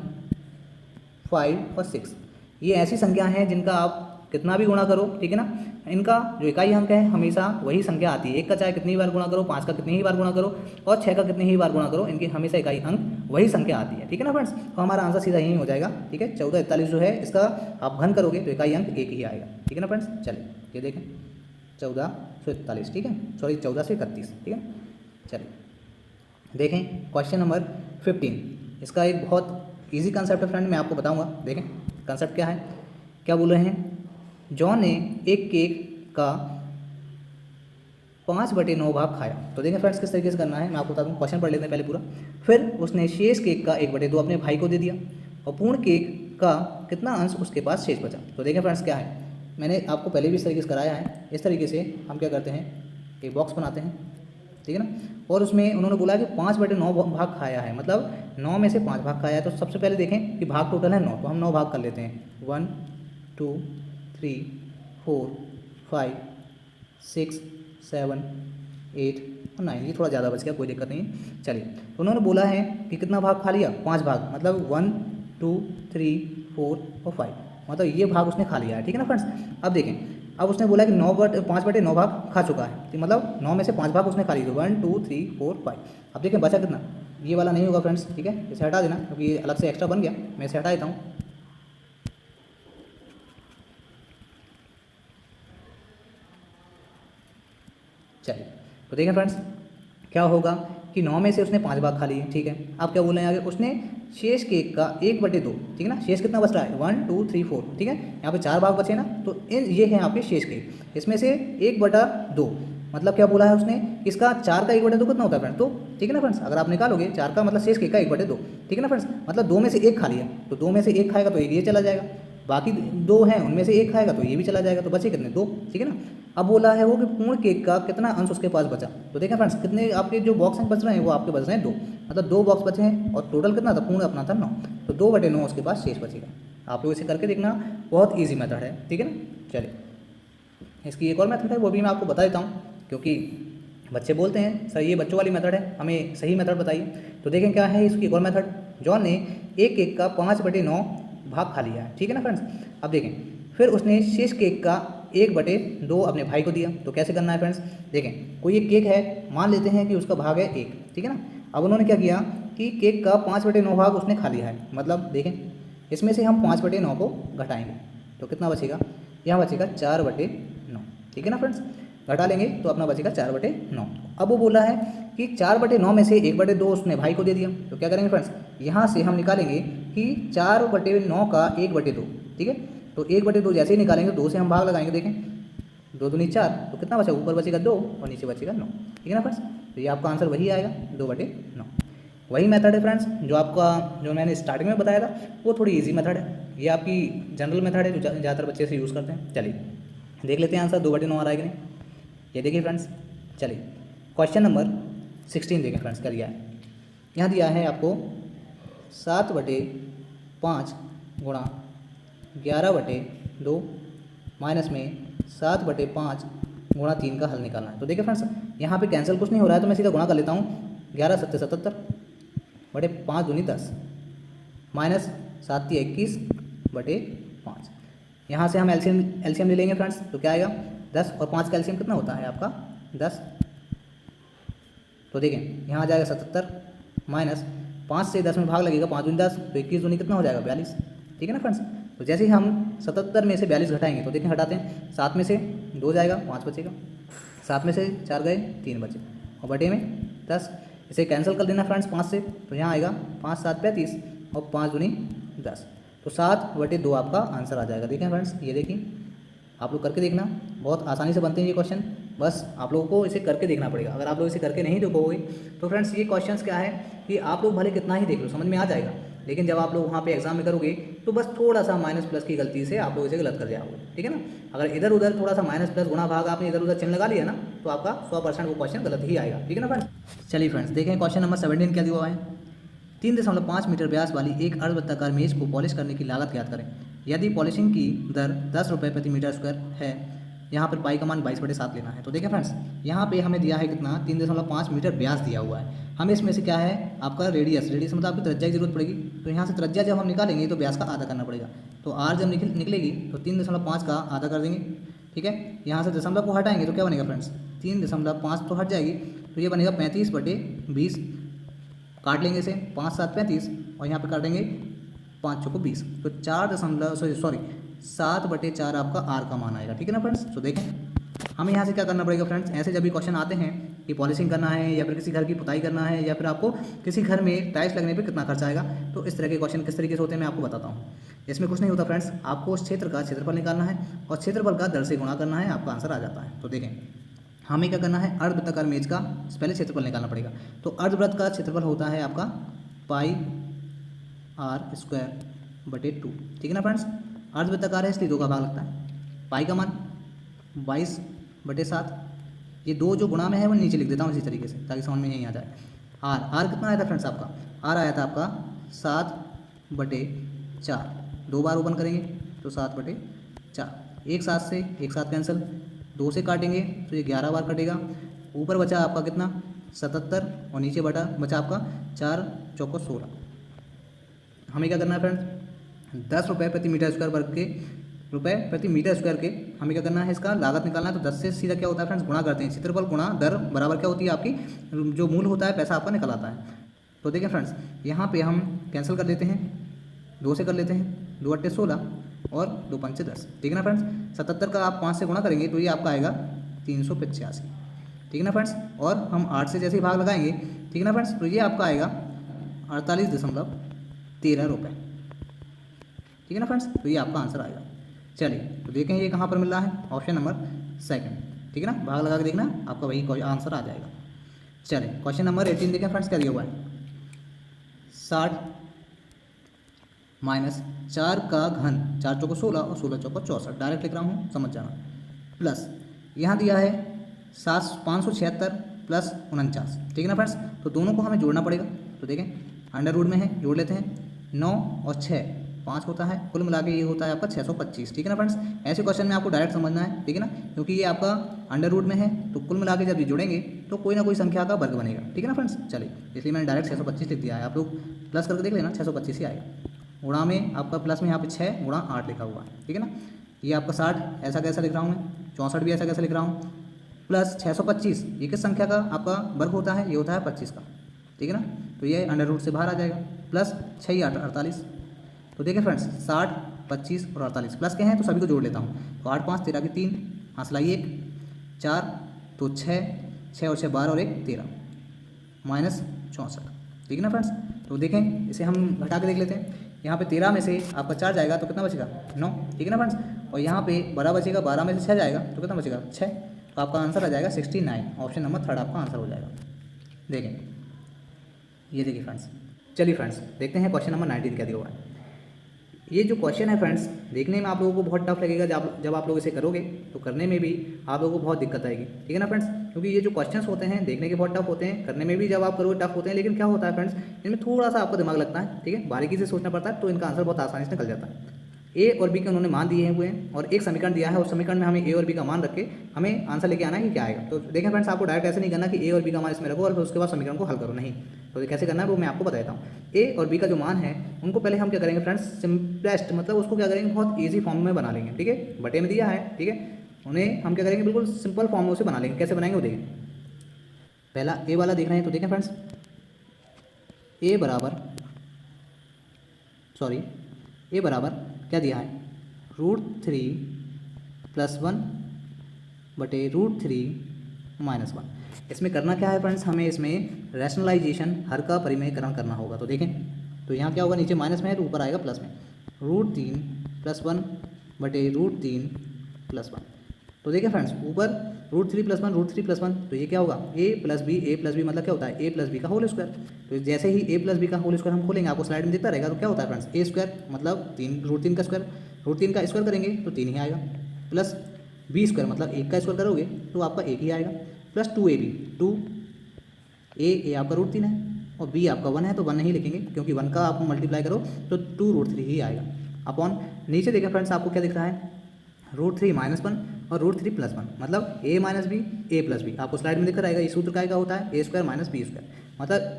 5 और 6 ये ऐसी संख्या हैं जिनका आप कितना भी गुणा करो, ठीक है ना, इनका जो इकाई अंक है हमेशा वही संख्या आती है। 1 का चाहे कितनी बार गुणा करो, 5 का कितनी ही बार गुणा करो और 6 का कितनी ही बार गुणा करो, इनकी हमेशा इकाई अंक वही संख्या आती है, ठीक है ना फ्रेंड्स। तो हमारा आंसर सीधा यही हो जाएगा, ठीक है। 1441 जो है इसका आप घन करोगे तो इकाई अंक 1 ही आएगा, ठीक है ना फ्रेंड्स। चलिए ये देखें 1441, ठीक है, सॉरी 1431, ठीक है। चलिए देखें क्वेश्चन नंबर 15, इसका एक बहुत ईजी कंसेप्ट है फ्रेंड, मैं आपको बताऊँगा। देखें कंसेप्ट क्या है, क्या बोल रहे हैं, जॉन ने एक केक का 5/9 भाग खाया। तो देखें फ्रेंड्स किस तरीके से करना है, मैं आपको बता दूँ, क्वेश्चन पढ़ लेते हैं पहले पूरा। फिर उसने शेष केक का 1/2 अपने भाई को दे दिया और पूर्ण केक का कितना अंश उसके पास शेष बचा। तो देखें फ्रेंड्स क्या है, मैंने आपको पहले भी इस तरीके से कराया है। इस तरीके से हम क्या करते हैं, एक बॉक्स बनाते हैं, ठीक है ना, और उसमें उन्होंने बोला कि 5/9 भाग खाया है, मतलब 9 में से 5 भाग खाया है। तो सबसे पहले देखें कि भाग टोटल है 9, तो हम 9 भाग कर लेते हैं, 1 2 3 4 5 6 7 8 और 9, ये थोड़ा ज़्यादा बच गया, कोई दिक्कत नहीं है। चलिए तो उन्होंने बोला है कि कितना भाग खा लिया, 5 भाग, मतलब 1 2 3 4 और 5, मतलब ये भाग उसने खा लिया है, ठीक है ना फ्रेंड्स। अब देखें, अब उसने बोला कि 5/9 भाग खा चुका है, तो मतलब 9 में से 5 भाग उसने खा लिए, 1 2 3 4 5। अब देखें बचा कितना, ये वाला नहीं होगा फ्रेंड्स, ठीक है, इसे हटा देना क्योंकि ये अलग से एक्स्ट्रा बन गया, मैं इसे हटा देता हूँ। चलिए, तो देखें फ्रेंड्स क्या होगा कि 9 में से उसने 5 भाग खा लिए, ठीक है। आप क्या बोल रहे हैं आगे, उसने शेष केक का 1/2, ठीक है ना, शेष कितना बच रहा है 1 2 3 4, ठीक है, यहाँ पे 4 भाग बचे ना, तो ये हैं आपके शेष केक, इसमें से 1/2 मतलब क्या बोला है उसने, इसका 4 का 1/2 कितना होता है फ्रेंड्स, 2, ठीक है ना फ्रेंड्स। अगर आप निकालोगे 4 का मतलब शेष केक का 1/2, ठीक है ना फ्रेंड्स, मतलब 2 में से 1 खा लिया, तो 2 में से 1 खाएगा तो एक ये चला जाएगा, बाकी 2 हैं उनमें से 1 खाएगा तो ये भी चला जाएगा, तो बचे कितने 2, ठीक है ना। अब बोला है वो कि पूर्ण केक का कितना अंश उसके पास बचा, तो देखें फ्रेंड्स कितने आपके जो बॉक्स बच रहे हैं वो आपके बच रहे हैं 2, मतलब 2 बॉक्स बचे हैं और टोटल कितना था पूर्ण अपना था 9, तो 2/9 उसके पास शेष बचेगा। आप लोग इसे करके देखना, बहुत ईजी मेथड है, ठीक है ना। चलिए, इसकी एक और मेथड है वो भी मैं आपको बता देता हूँ, क्योंकि बच्चे बोलते हैं सर ये बच्चों वाली मेथड है, हमें सही मेथड बताइए। तो देखें क्या है इसकी एक और मेथड, जॉन ने एक केक का 5/9 भाग खा लिया है, ठीक है ना फ्रेंड्स। अब देखें फिर उसने शेष केक का 1/2 अपने भाई को दिया, तो कैसे करना है फ्रेंड्स, देखें कोई एक केक है, मान लेते हैं कि उसका भाग है 1, ठीक है ना। अब उन्होंने क्या किया कि केक का 5/9 भाग उसने खा लिया है, मतलब देखें इसमें से हम 5/9 को घटाएंगे तो कितना बचेगा, यहाँ बचेगा 4/9, ठीक है ना फ्रेंड्स, घटा लेंगे तो अपना बचेगा 4/9। अब वो बोला है कि 4/9 में से 1/2 उसने भाई को दे दिया, तो क्या करेंगे फ्रेंड्स, यहाँ से हम निकालेंगे कि 4/9 का 1/2, ठीक है, तो 1/2 जैसे ही निकालेंगे 2 से हम भाग लगाएंगे, देखें 2 दूनी 4, तो कितना बचा, ऊपर बचेगा 2 और नीचे बचेगा 9, ठीक है ना फ्रेंड्स। तो ये आपका आंसर वही आएगा 2/9। वही मेथड है फ्रेंड्स जो मैंने स्टार्टिंग में बताया था, वो थोड़ी ईजी मेथड है, ये आपकी जनरल मेथड है जो ज़्यादातर बच्चे से यूज़ करते हैं। चलिए देख लेते हैं आंसर 2/9 आ रहा है कि नहीं, ये देखिए फ्रेंड्स। चलिए क्वेश्चन नंबर 16 देखें फ्रेंड्स क्या दिया है, यहाँ दिया है आपको 7/5 गुणा 11/2 माइनस में 7/5 गुणा 3 का हल निकालना है। तो देखिए फ्रेंड्स यहाँ पे कैंसिल कुछ नहीं हो रहा है, तो मैं सीधा गुणा कर लेता हूँ, 11 7 77 बटे 5 दूनी 10 माइनस 7 21/5। यहाँ से हम एलसीएम ले लेंगे फ्रेंड्स, तो क्या आएगा 10 और 5 का एलसीएम कितना होता है आपका 10, तो देखें यहाँ आ जाएगा 77 माइनस 5 से 10 में भाग लगेगा, 5 दूनी 10, तो 21 दूनी कितना हो जाएगा 42, ठीक है ना फ्रेंड्स। तो जैसे ही हम 77 में से 42 घटाएंगे तो देखें हटाते हैं, 7 में से 2 जाएगा 5 बचेगा, 7 में से 4 गए 3 बचे और बटे में 10, इसे कैंसिल कर देना फ्रेंड्स 5 से, तो यहाँ आएगा 5 7 35 और 5 दूनी 10, तो 7/2 आपका आंसर आ जाएगा। देखें फ्रेंड्स ये देखिए, आप लोग करके देखना, बहुत आसानी से बनते हैं ये क्वेश्चन, बस आप लोगों को इसे करके देखना पड़ेगा। अगर आप लोग इसे करके नहीं देखोगे तो फ्रेंड्स ये क्वेश्चंस क्या है कि आप लोग भले कितना ही देख लो समझ में आ जाएगा, लेकिन जब आप लोग वहाँ पे एग्जाम में करोगे तो बस थोड़ा सा माइनस प्लस की गलती से आप लोग इसे गलत कर जाओगे, ठीक है ना। अगर इधर उधर थोड़ा सा माइनस प्लस गुणा भाग आपने इधर उधर चिन्ह लगा लिया ना, तो आपका 100% वो क्वेश्चन गलत ही आएगा, ठीक है ना फ्रेंड्स। चलिए फ्रेंड्स देखें क्वेश्चन नंबर 17 क्या दिया हुआ है, 3.5 मीटर व्यास वाली एक अर्धवृत्ताकार मेज को पॉलिश करने की लागत ज्ञात करें। यदि पॉलिशिंग की दर 10 रुपये प्रति मीटर स्क्वायर है, यहाँ पर पाई का मान 22/7 लेना है। तो देखिए फ्रेंड्स यहाँ पे हमें दिया है कितना 3.5 मीटर व्यास दिया हुआ है, हमें इसमें से क्या है आपका रेडियस मतलब आपकी त्रिज्या की जरूरत पड़ेगी, तो यहाँ से त्रिज्या जब हम निकालेंगे तो व्यास का आधा करना पड़ेगा, तो आर जब निकलेगी तो 3.5 का आधा कर देंगे, ठीक है। यहाँ से दशमलव को हटाएंगे तो क्या बनेगा फ्रेंड्स 3.5 तो हट जाएगी, तो ये बनेगा 35/20, काट लेंगे इसे 5 7 35 और यहाँ पे काट देंगे 5 चौको 20, तो 7/4 आपका आर का मान आएगा, ठीक है ना फ्रेंड्स। तो देखें हमें यहाँ से क्या करना पड़ेगा फ्रेंड्स, ऐसे जब भी क्वेश्चन आते हैं कि पॉलिशिंग करना है या फिर किसी घर की पुताई करना है या फिर आपको किसी घर में टाइल्स लगने पे कितना खर्चा आएगा, तो इस तरह के क्वेश्चन किस तरीके से होते हैं मैं आपको बताता हूँ। इसमें कुछ नहीं होता फ्रेंड्स, आपको उस क्षेत्र का क्षेत्रफल निकालना है और क्षेत्रफल का दर से गुणा करना है, आपका आंसर आ जाता है। तो देखें हमें क्या करना है, अर्धवृत्ताकार मेज का पहले क्षेत्रफल निकालना पड़ेगा, तो अर्धवृत्त का क्षेत्रफल होता है आपका पाई r²/2, ठीक है ना फ्रेंड्स। अर्धवृत्ताकार है इसलिए 2 का भाग लगता है, पाई का मान 22/7, ये 2 जो गुणा में है वो नीचे लिख देता हूँ इसी तरीके से ताकि समझ में यहीं आ जाए। आर कितना आया था फ्रेंड्स आपका, आर आया था आपका 7/4, 2 बार ओपन करेंगे तो 7/4, एक साथ से एक साथ कैंसिल, 2 से काटेंगे तो ये 11 बार कटेगा, ऊपर बचा आपका कितना 77 और नीचे बचा आपका 4 चौको 16। हमें क्या करना है फ्रेंड्स 10 रुपये प्रति मीटर स्क्वायर के हमें क्या करना है, इसका लागत निकालना है। तो 10 से सीधा क्या होता है फ्रेंड्स गुणा करते हैं, क्षेत्रफल गुणा दर बराबर क्या होती है आपकी जो मूल होता है पैसा आपका निकल आता है। तो देखें फ्रेंड्स, यहाँ पे हम कैंसिल कर देते हैं, 2 से कर लेते हैं, 2 अट्ठे 16 और 2 पंचे 10, ठीक है ना फ्रेंड्स। 77 का आप 5 से गुणा करेंगे तो ये आपका आएगा 385, ठीक है ना फ्रेंड्स। और हम 8 से जैसे ही भाग लगाएंगे, ठीक है ना फ्रेंड्स, तो ये आपका आएगा 48.13 रुपये, ठीक है ना फ्रेंड्स। तो ये आपका आंसर आएगा। चलिए तो देखें ये कहाँ पर मिल रहा है, ऑप्शन नंबर सेकंड, ठीक है ना। भाग लगा के देखना, आपका वही आंसर आ जाएगा। चलिए क्वेश्चन नंबर 18 देखें फ्रेंड्स, क्या दिया हुआ है। 60 माइनस 4 का घन, 4 चौको 16 और 16 चौको 64, डायरेक्ट लिख रहा हूँ, समझ जाना। प्लस यहाँ दिया है 576 प्लस 49, ठीक है ना फ्रेंड्स। तो दोनों को हमें जोड़ना पड़ेगा। तो देखें अंडर रूट में है, जोड़ लेते हैं। 9 और 6 5 होता है, कुल मिला के ये होता है आपका 625, ठीक है ना फ्रेंड्स। ऐसे क्वेश्चन में आपको डायरेक्ट समझना है, ठीक है ना, क्योंकि ये आपका अंडर रूट में है, तो कुल मिला के जब ये जुड़ेंगे तो कोई ना कोई संख्या का वर्ग बनेगा, ठीक है ना फ्रेंड्स। चलिए इसलिए मैंने डायरेक्ट 625 लिख दिया है। आप लोग प्लस करके देख लेना, 625 ही आएगा। गुणा में आपका प्लस में यहाँ पे 6 गुणा 8 लिखा हुआ है, ठीक है ना। ये आपका 60 ऐसा कैसा लिख रहा हूँ मैं, 64 भी ऐसा कैसा लिख रहा हूँ, प्लस 625 ये किस संख्या का आपका वर्ग होता है, ये होता है 25 का, ठीक है ना। तो ये अंडर रूट से बाहर आ जाएगा, प्लस 6 8 48। तो देखिए फ्रेंड्स 60 25 और 48 प्लस के हैं तो सभी को जोड़ लेता हूँ। तो 8 5 13 की 3, हाँस लाइए 1 4 तो 6 और 6 12 और 1 13 माइनस 64, ठीक है ना फ्रेंड्स। तो देखें इसे हम घटा के देख लेते हैं। यहाँ पे 13 में से आपका 4 जाएगा तो कितना बचेगा, 9, ठीक है ना फ्रेंड्स। और यहाँ पे 12 बचेगा, 12 में से 6 जाएगा तो कितना बचेगा, 6। तो आपका आंसर आ जाएगा 69, ऑप्शन नंबर 3 आपका आंसर हो जाएगा। देखें ये देखिए फ्रेंड्स। चलिए फ्रेंड्स देखते हैं क्वेश्चन नंबर 19 क्या दिया हुआ है। ये जो क्वेश्चन है फ्रेंड्स, देखने में आप लोगों को बहुत टफ लगेगा, जब आप लोग इसे करोगे तो करने में भी आप लोगों को बहुत दिक्कत आएगी, ठीक है ना फ्रेंड्स। क्योंकि ये जो क्वेश्चंस होते हैं देखने के बहुत टफ होते हैं, करने में भी जब आप करोगे टफ होते हैं। लेकिन क्या होता है फ्रेंड्स, इनमें थोड़ा सा आपको दिमाग लगता है, ठीक है, बारीकी से सोचना पड़ता है, तो इनका आंसर बहुत आसानी से निकल जाता है। ए और बी के उन्होंने मान दिए हुए हैं और एक समीकरण दिया है, उस समीकरण में हमें ए और बी का मान रख के हमें आंसर लेके आना है कि क्या आएगा। तो देखें फ्रेंड्स, आपको डायरेक्ट ऐसे नहीं करना कि ए और बी का मान इसमें रखो और फिर उसके बाद समीकरण को हल करो, नहीं। तो कैसे करना है वो मैं आपको बता देता हूँ। ए और बी का जो मान है उनको पहले हम क्या करेंगे फ्रेंड्स, सिंपलेस्ट मतलब उसको क्या करेंगे, बहुत ईजी फॉर्म में बना लेंगे, ठीक है। बटे में दिया है, ठीक है, उन्हें हम क्या करेंगे, बिल्कुल सिंपल फॉर्म में उसे बना लेंगे। कैसे बनाएंगे वो देखें। पहला ए वाला देख रहे हैं तो देखें फ्रेंड्स, ए बराबर क्या दिया है, √3 + 1 बटे √3 - 1। इसमें करना क्या है फ्रेंड्स, हमें इसमें रैशनलाइजेशन हर का परिमेयकरण करना होगा। तो देखें तो यहाँ क्या होगा, नीचे माइनस में है तो ऊपर आएगा प्लस में, √3 + 1 बटे √3 + 1। तो देखिए फ्रेंड्स ऊपर √3 + 1 √3 + 1, तो ये क्या होगा, a + b मतलब क्या होता है, a + b का होल स्क्वायर। तो जैसे ही a + b का होल स्क्वायर हम खोलेंगे, आपको स्लाइड में दिखता रहेगा, तो क्या होता है फ्रेंड्स, a² मतलब 3 √3 का स्क्वायर, √3 का स्क्वायर करेंगे तो 3 ही आएगा, प्लस b² मतलब 1 का स्क्वायर करोगे तो आपका 1 ही आएगा, प्लस 2ab, 2a आपका √3 है और b आपका 1 है तो 1 नहीं लिखेंगे, क्योंकि 1 का आप मल्टीप्लाई करो तो 2√3 ही आएगा। अपॉन नीचे देखें फ्रेंड्स, आपको क्या दिख रहा है, √3 - 1 और √3 + 1 मतलब a - b a + b। आपको स्लाइड में दिख रहेगा, ये सूत्र का होता है a² - b² मतलब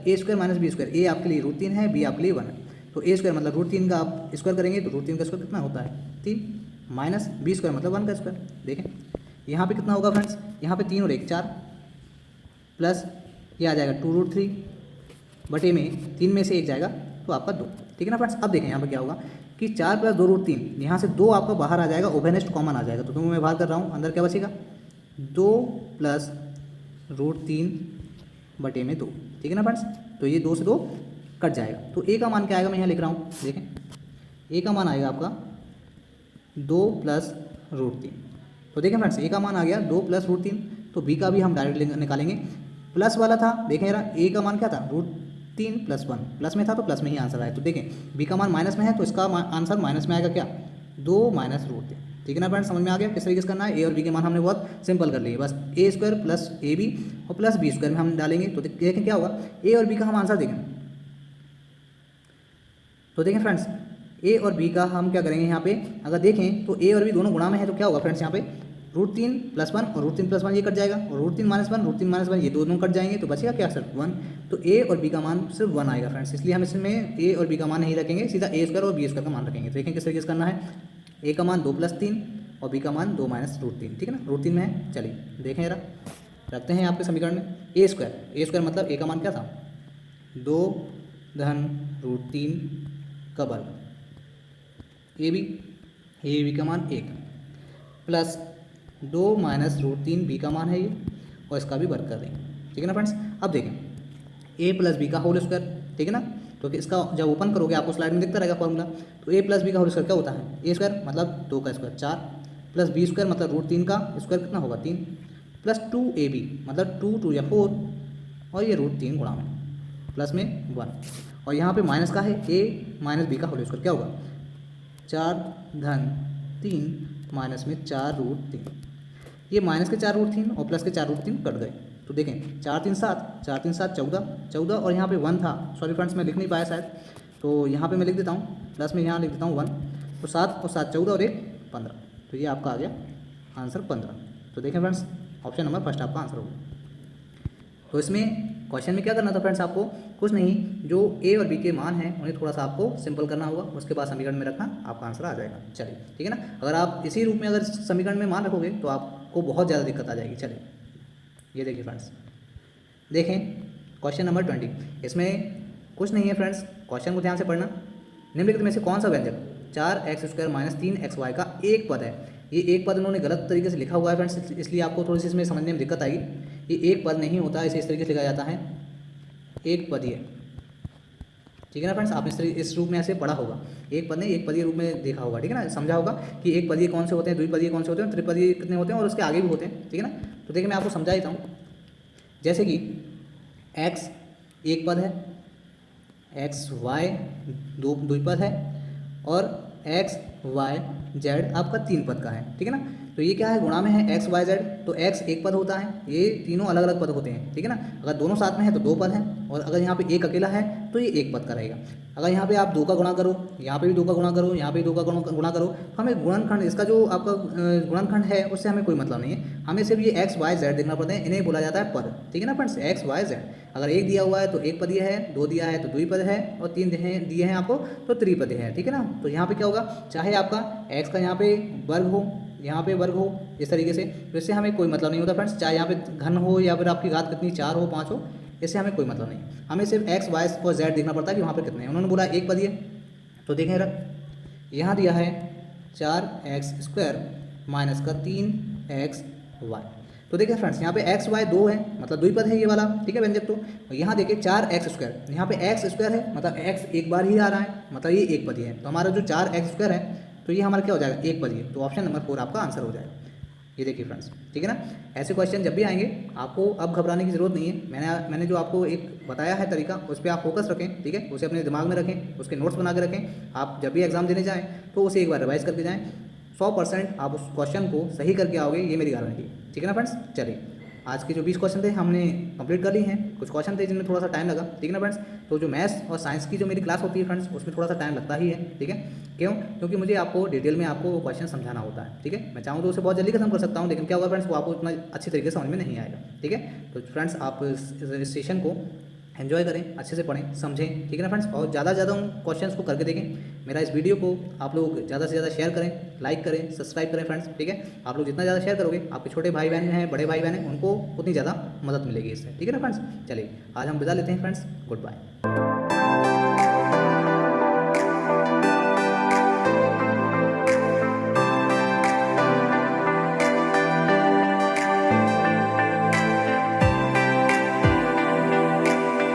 a² - b²। a आपके लिए √3 है, b आपके लिए 1 है। तो a² मतलब √3 का आप स्क्वायर करेंगे तो √3 का स्क्वायर कितना होता है, 3 माइनस b² मतलब 1 का स्क्वायर। देखें यहाँ पे कितना होगा फ्रेंड्स, यहाँ पे 3 और 1 4 प्लस ये आ जाएगा 2√3 बटे में 3 में से 1 जाएगा तो आपका 2, ठीक है ना फ्रेंड्स। अब देखें यहाँ पे क्या होगा कि 4 + 2 √3, यहाँ से 2 आपका बाहर आ जाएगा, ओवेनेस्ट कॉमन आ जाएगा, तो मैं बाहर कर रहा हूँ, अंदर क्या बचेगा 2 + √3 बटे में 2, ठीक है ना फ्रेंड्स। तो ये 2 से 2 कट जाएगा, तो a का मान क्या आएगा, मैं यहाँ लिख रहा हूँ, देखें a का मान आएगा आपका 2 + √3। तो देखें फ्रेंड्स a का मान आ गया 2 + √3, तो b का भी हम डायरेक्ट निकालेंगे। प्लस वाला था, देखें यार a का मान क्या था, √3 + 1, प्लस में था तो प्लस में ही आंसर आया। तो देखें b का मान माइनस में है तो इसका आंसर माइनस में आएगा, क्या 2 - √3, ठीक है ना फ्रेंड्स। समझ में आ गया किस तरीके से करना है। a और b के मान हमने बहुत सिंपल कर लिए, बस a² + ab और प्लस b² में हम डालेंगे तो देखें क्या होगा, a और b का हम आंसर देखें। तो देखें फ्रेंड्स a और b का हम क्या करेंगे, यहाँ पे अगर देखें तो a और b दोनों गुणा में है तो क्या होगा फ्रेंड्स, यहाँ पे √3 + 1 और √3 + 1 ये कट जाएगा और √3 - 1 √3 - 1 ये दोनों कट जाएंगे, तो बचेगा क्या सिर्फ 1। तो a और b का मान सिर्फ 1 आएगा फ्रेंड्स, इसलिए हम इसमें a और b का मान नहीं रखेंगे, सीधा a² और b² का मान रखेंगे। तो देखें किस तरीके से करना है, a का मान 2 + 3 और b का मान 2 - √3, ठीक है ना, √3 में है। चलिए देखें जरा, रखते हैं आपके समीकरण में a² मतलब a का मान क्या था 2 धन √3 का वर्ग। ए बी का मान 1 प्लस 2 माइनस √3 बी का मान है ये, और इसका भी वर्ग कर देंगे। ठीक है ना फ्रेंड्स। अब देखें ए प्लस बी का होल स्क्वायर, ठीक है ना। तो इसका जब ओपन करोगे आपको स्लाइड में दिखता रहेगा फॉर्मूला। तो ए प्लस बी का होल स्क्वायर क्या होता है, ए स्क्वायर मतलब 2 का स्क्वायर 4 प्लस बी स्क्वायर मतलब √3 का स्क्वायर कितना होगा 3 प्लस 2ab मतलब 2 2 या 4 और ये √3 गुणा में प्लस में 1, और यहाँ पे माइनस का है a माइनस बी का होल स्क्वायर क्या होगा 4 धन 3 माइनस में 4√3। ये माइनस के 4√3 और प्लस के 4√3 कट गए। तो देखें 4 3 7 4 3 7 14 और यहाँ पे 1 था, सॉरी फ्रेंड्स मैं लिख नहीं पाया शायद, तो यहाँ पे मैं लिख देता हूँ प्लस में यहाँ लिख देता हूँ 1, तो 7 और 7 14 और 1 15, तो ये आपका आ गया आंसर 15। तो देखें फ्रेंड्स ऑप्शन नंबर फर्स्ट आपका आंसर होगा। तो इसमें क्वेश्चन में क्या करना था फ्रेंड्स, आपको कुछ नहीं, जो ए और बी के मान हैं उन्हें थोड़ा सा आपको सिंपल करना होगा, उसके बाद समीकरण में रखना, आपका आंसर आ जाएगा। चलिए ठीक है ना। अगर आप इसी रूप में अगर समीकरण में मान रखोगे तो आपको बहुत ज़्यादा दिक्कत आ जाएगी। चलिए ये देखिए फ्रेंड्स, देखें क्वेश्चन नंबर 20। इसमें कुछ नहीं है फ्रेंड्स, क्वेश्चन को ध्यान से पढ़ना। निम्नलिखित में से कौन सा व्यंजक 4x² माइनस 3xy का एक पद है। ये एक पद उन्होंने गलत तरीके से लिखा हुआ है फ्रेंड्स, इसलिए आपको थोड़ी सी इसमें समझने में दिक्कत आएगी। ये एक पद नहीं होता, इसे इस तरीके से लिखा जाता है एक पदीय। ठीक है ना फ्रेंड्स, आपने इस रूप में ऐसे पढ़ा होगा, एक पद नहीं एक पदीय रूप में देखा होगा। ठीक है ना, समझा होगा कि एक पदीय कौन से होते हैं, द्विपदीय कौन से होते हैं, त्रिपदीय कितने होते हैं और उसके आगे भी होते हैं। ठीक है ना। तो देखिए मैं आपको समझा देता हूँ। जैसे कि x एक पद है, xy द्विपद है और xy z आपका 3 पद का है। ठीक है ना। तो ये क्या है, गुणा में है x y z, तो x एक पद होता है, ये तीनों अलग अलग पद होते हैं। ठीक है ना। अगर दोनों साथ में है तो 2 पद हैं, और अगर यहाँ पे एक अकेला है तो ये एक पद का रहेगा। अगर यहाँ पे आप 2 का गुणा करो, यहाँ पे भी 2 का गुणा करो, यहाँ पे 2 का गुणा करो, तो हमें गुणनखंड, इसका जो आपका गुणनखंड है उससे हमें कोई मतलब नहीं है, हमें सिर्फ ये x y z देखना पड़ता है, इन्हें बोला जाता है पद। ठीक है ना फ्रेंड्स, x y z। अगर एक दिया हुआ है तो एक पदीय है, 2 दिया है तो द्विपद है, और 3 दिए हैं आपको तो त्रिपदीय है। ठीक है ना। तो यहाँ पे क्या होगा, चाहे आपका x का यहाँ पे वर्ग हो, यहाँ पे वर्ग हो, इस तरीके से, तो इससे हमें कोई मतलब नहीं होता फ्रेंड्स। चाहे यहाँ पे घन हो या फिर आपकी घात कितनी 4 हो 5 हो, इससे हमें कोई मतलब नहीं, हमें सिर्फ x y और z देखना पड़ता है कि वहाँ पे कितने हैं। उन्होंने बोला एक पदीय, तो देखें यहाँ दिया है 4x² माइनस का 3xy। तो देखिए फ्रेंड्स यहाँ पे x y 2 है, मतलब द्विपद है ये वाला। ठीक है व्यंजक। तो यहाँ देखिए 4x², यहाँ पे x² है, मतलब x एक बार ही आ रहा है, मतलब ये एक पदीय है। तो हमारा जो 4x² है तो ये हमारा क्या हो जाएगा, एक पदीय। तो ऑप्शन नंबर 4 आपका आंसर हो जाएगा। ये देखिए फ्रेंड्स, ठीक है ना। ऐसे क्वेश्चन जब भी आएंगे आपको अब घबराने की ज़रूरत नहीं है। मैंने जो आपको एक बताया है तरीका, उस पर आप फोकस रखें। ठीक है, उसे अपने दिमाग में रखें, उसके नोट्स बना के रखें। आप जब भी एग्जाम देने जाएँ तो उसे एक बार रिवाइज करके जाएँ, 100% आप उस क्वेश्चन को सही करके आओगे, ये मेरी गारंटी है। ठीक है ना फ्रेंड्स। चलिए आज के जो 20 क्वेश्चन थे हमने कंप्लीट कर लिए हैं। कुछ क्वेश्चन थे जिनमें थोड़ा सा टाइम लगा। ठीक है ना फ्रेंड्स। तो जो मैथ्स और साइंस की जो मेरी क्लास होती है फ्रेंड्स, उसमें थोड़ा सा टाइम लगता ही है। ठीक है, क्यों? क्योंकि मुझे आपको डिटेल में आपको वो क्वेश्चन समझाना होता है। ठीक है, मैं चाहूँ तो उसे बहुत जल्दी खत्म कर सकता हूँ, लेकिन क्या होगा फ्रेंड्स, वो आपको इतना अच्छी तरीके से समझ में नहीं आएगा। ठीक है, तो फ्रेंड्स आप इस सेशन को एंजॉय करें, अच्छे से पढ़ें, समझें। ठीक है ना फ्रेंड्स, और ज़्यादा से ज़्यादा उन क्वेश्चंस को करके देखें। मेरा इस वीडियो को आप लोग ज़्यादा से ज़्यादा शेयर करें, लाइक करें, सब्सक्राइब करें फ्रेंड्स। ठीक है, आप लोग जितना ज़्यादा शेयर करोगे, आपके छोटे भाई बहन हैं, बड़े भाई बहन हैं, उनको उतनी ज़्यादा मदद मिलेगी इससे। ठीक है ना फ्रेंड्स। चलिए आज हम विदा लेते हैं फ्रेंड्स, गुड बाय।